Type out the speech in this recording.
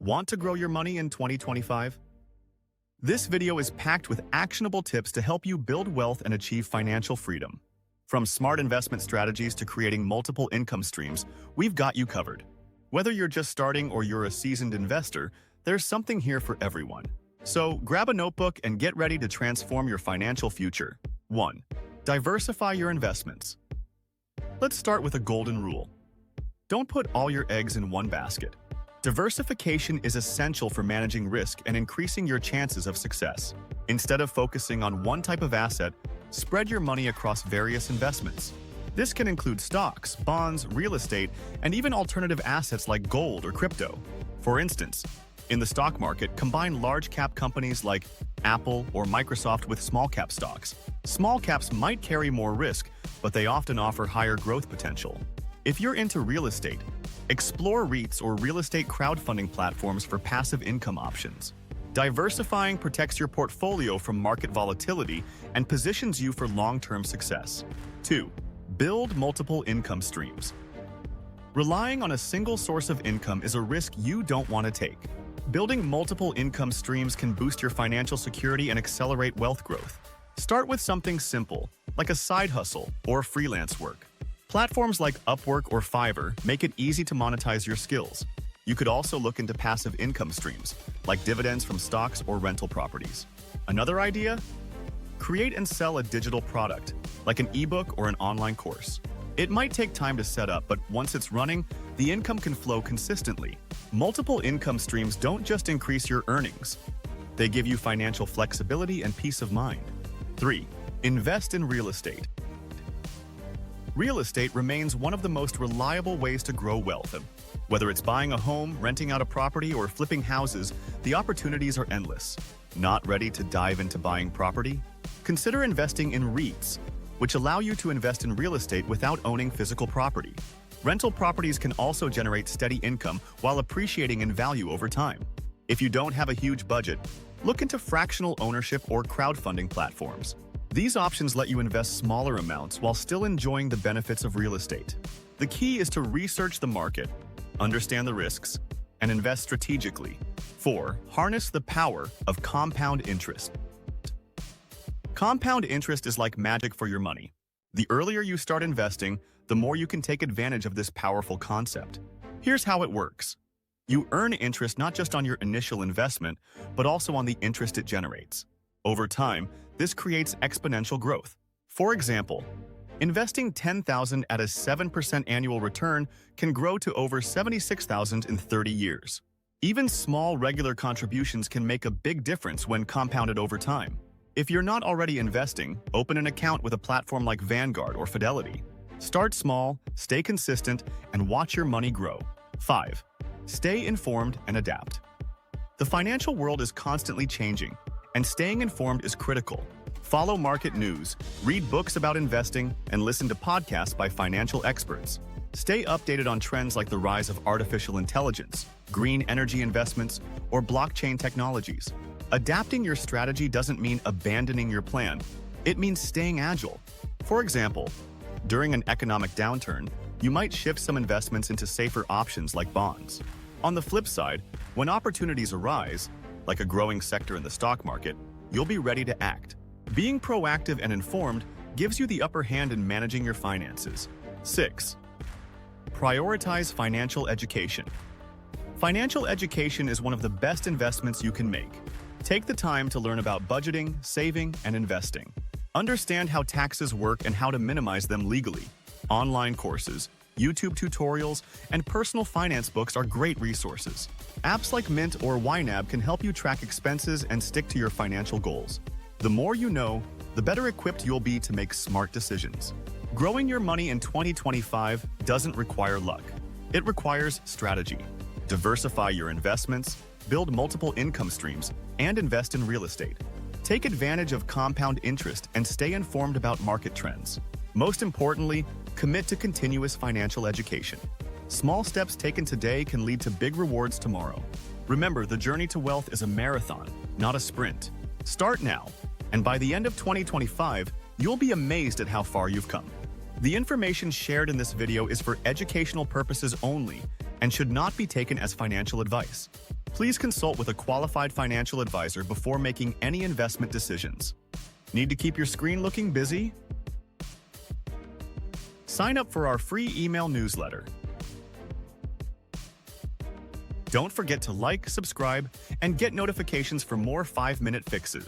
Want to grow your money in 2025? This video is packed with actionable tips to help you build wealth and achieve financial freedom. From smart investment strategies to creating multiple income streams, we've got you covered. Whether you're just starting or you're a seasoned investor, there's something here for everyone. So grab a notebook and get ready to transform your financial future. 1. Diversify your investments. Let's start with a golden rule. Don't put all your eggs in one basket. Diversification is essential for managing risk and increasing your chances of success. Instead of focusing on one type of asset, spread your money across various investments. This can include stocks, bonds, real estate, and even alternative assets like gold or crypto. For instance, in the stock market, combine large-cap companies like Apple or Microsoft with small-cap stocks. Small caps might carry more risk, but they often offer higher growth potential. If you're into real estate, explore REITs or real estate crowdfunding platforms for passive income options. Diversifying protects your portfolio from market volatility and positions you for long-term success. 2. Build multiple income streams. Relying on a single source of income is a risk you don't want to take. Building multiple income streams can boost your financial security and accelerate wealth growth. Start with something simple, like a side hustle or freelance work. Platforms like Upwork or Fiverr make it easy to monetize your skills. You could also look into passive income streams, like dividends from stocks or rental properties. Another idea? Create and sell a digital product, like an ebook or an online course. It might take time to set up, but once it's running, the income can flow consistently. Multiple income streams don't just increase your earnings. They give you financial flexibility and peace of mind. 3. Invest in real estate. Real estate remains one of the most reliable ways to grow wealth. Whether it's buying a home, renting out a property, or flipping houses, the opportunities are endless. Not ready to dive into buying property? Consider investing in REITs, which allow you to invest in real estate without owning physical property. Rental properties can also generate steady income while appreciating in value over time. If you don't have a huge budget, look into fractional ownership or crowdfunding platforms. These options let you invest smaller amounts while still enjoying the benefits of real estate. The key is to research the market, understand the risks, and invest strategically. 4. Harness the power of compound interest. Compound interest is like magic for your money. The earlier you start investing, the more you can take advantage of this powerful concept. Here's how it works. You earn interest not just on your initial investment, but also on the interest it generates. Over time, this creates exponential growth. For example, investing $10,000 at a 7% annual return can grow to over $76,000 in 30 years. Even small regular contributions can make a big difference when compounded over time. If you're not already investing, open an account with a platform like Vanguard or Fidelity. Start small, stay consistent, and watch your money grow. 5. Stay informed and adapt. The financial world is constantly changing, and staying informed is critical. Follow market news, read books about investing, and listen to podcasts by financial experts. Stay updated on trends like the rise of artificial intelligence, green energy investments, or blockchain technologies. Adapting your strategy doesn't mean abandoning your plan. It means staying agile. For example, during an economic downturn, you might shift some investments into safer options like bonds. On the flip side, when opportunities arise, like a growing sector in the stock market, you'll be ready to act. Being proactive and informed gives you the upper hand in managing your finances. 6. Prioritize financial education. Financial education is one of the best investments you can make. Take the time to learn about budgeting, saving, and investing. Understand how taxes work and how to minimize them legally. Online courses, YouTube tutorials, and personal finance books are great resources. Apps like Mint or YNAB can help you track expenses and stick to your financial goals. The more you know, the better equipped you'll be to make smart decisions. Growing your money in 2025 doesn't require luck. It requires strategy. Diversify your investments, build multiple income streams, and invest in real estate. Take advantage of compound interest and stay informed about market trends. Most importantly, commit to continuous financial education. Small steps taken today can lead to big rewards tomorrow. Remember, the journey to wealth is a marathon, not a sprint. Start now, and by the end of 2025, you'll be amazed at how far you've come. The information shared in this video is for educational purposes only and should not be taken as financial advice. Please consult with a qualified financial advisor before making any investment decisions. Need to keep your screen looking busy? Sign up for our free email newsletter. Don't forget to like, subscribe, and get notifications for more 5-minute fixes.